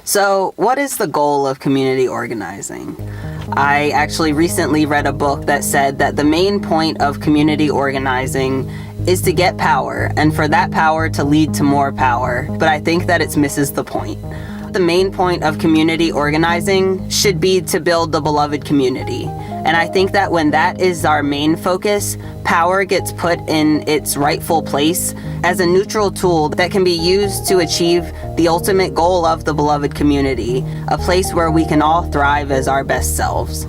So, what is the goal of community organizing? I actually recently read a book that said that the main point of community organizing is to get power, and for that power to lead to more power, but I think that it misses the point. The main point of community organizing should be to build the beloved community. And I think that when that is our main focus, power gets put in its rightful place as a neutral tool that can be used to achieve the ultimate goal of the beloved community, a place where we can all thrive as our best selves.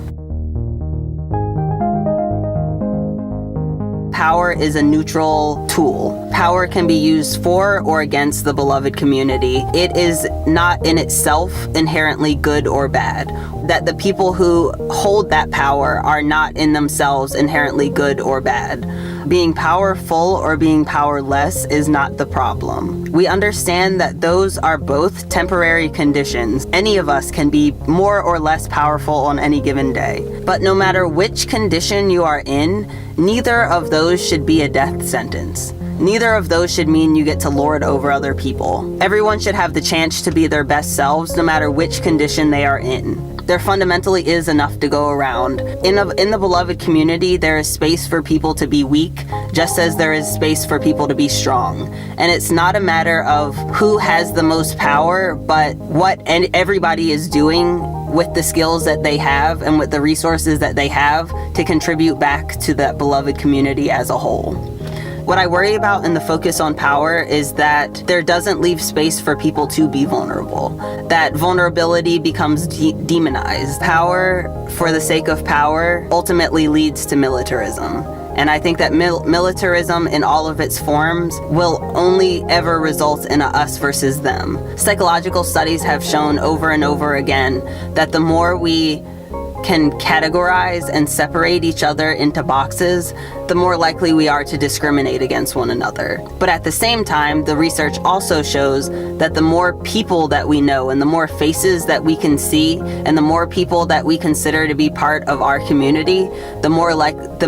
Power is a neutral tool. Power can be used for or against the beloved community. It is not in itself inherently good or bad. That the people who hold that power are not in themselves inherently good or bad. Being powerful or being powerless is not the problem. We understand that those are both temporary conditions. Any of us can be more or less powerful on any given day. But no matter which condition you are in, neither of those should be a death sentence. Neither of those should mean you get to lord over other people. Everyone should have the chance to be their best selves no matter which condition they are in. There fundamentally is enough to go around. In the beloved community, there is space for people to be weak, just as there is space for people to be strong. And it's not a matter of who has the most power, but what everybody is doing with the skills that they have and with the resources that they have to contribute back to that beloved community as a whole. What I worry about in the focus on power is that there doesn't leave space for people to be vulnerable. That vulnerability becomes demonized. Power for the sake of power ultimately leads to militarism. And I think that militarism in all of its forms will only ever result in a us versus them. Psychological studies have shown over and over again that the more we can categorize and separate each other into boxes, the more likely we are to discriminate against one another. But at the same time, the research also shows that the more people that we know and the more faces that we can see and the more people that we consider to be part of our community, the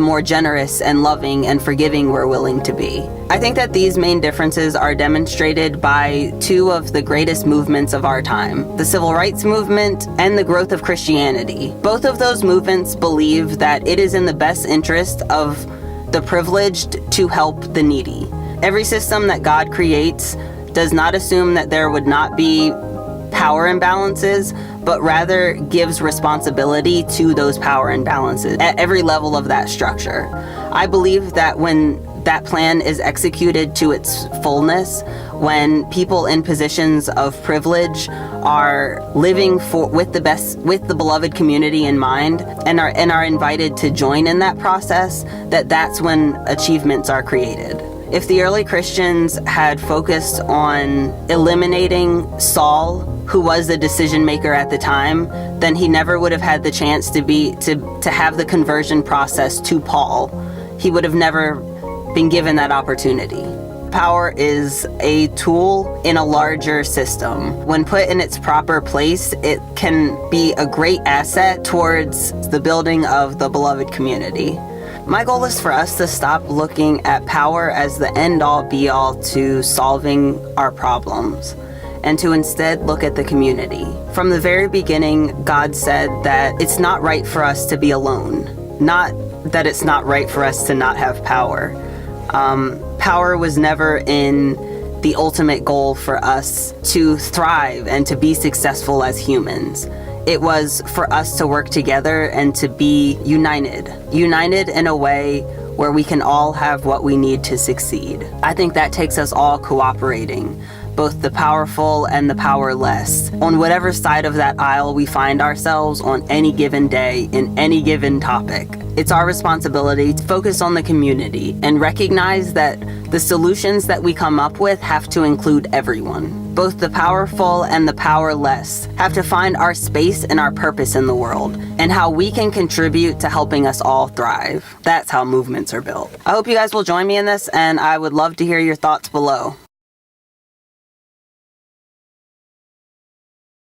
more generous and loving and forgiving we're willing to be. I think that these main differences are demonstrated by two of the greatest movements of our time, the civil rights movement and the growth of Christianity. Both of those movements believe that it is in the best interest of the privileged to help the needy. Every system that God creates does not assume that there would not be power imbalances, but rather gives responsibility to those power imbalances at every level of that structure. I believe that when that plan is executed to its fullness, when people in positions of privilege are living with the beloved community in mind and are invited to join in that process, that's when achievements are created. If the early Christians had focused on eliminating Saul, who was the decision maker at the time, then he never would have had the chance to have the conversion process to Paul. He would have never been given that opportunity. Power is a tool in a larger system. When put in its proper place, it can be a great asset towards the building of the beloved community. My goal is for us to stop looking at power as the end-all be-all to solving our problems, and to instead look at the community. From the very beginning, God said that it's not right for us to be alone, not that it's not right for us to not have power. Power was never in the ultimate goal for us to thrive and to be successful as humans. It was for us to work together and to be united in a way where we can all have what we need to succeed. I think that takes us all cooperating, both the powerful and the powerless, on whatever side of that aisle we find ourselves on any given day in any given topic. It's our responsibility to focus on the community and recognize that the solutions that we come up with have to include everyone. Both the powerful and the powerless have to find our space and our purpose in the world and how we can contribute to helping us all thrive. That's how movements are built. I hope you guys will join me in this, and I would love to hear your thoughts below.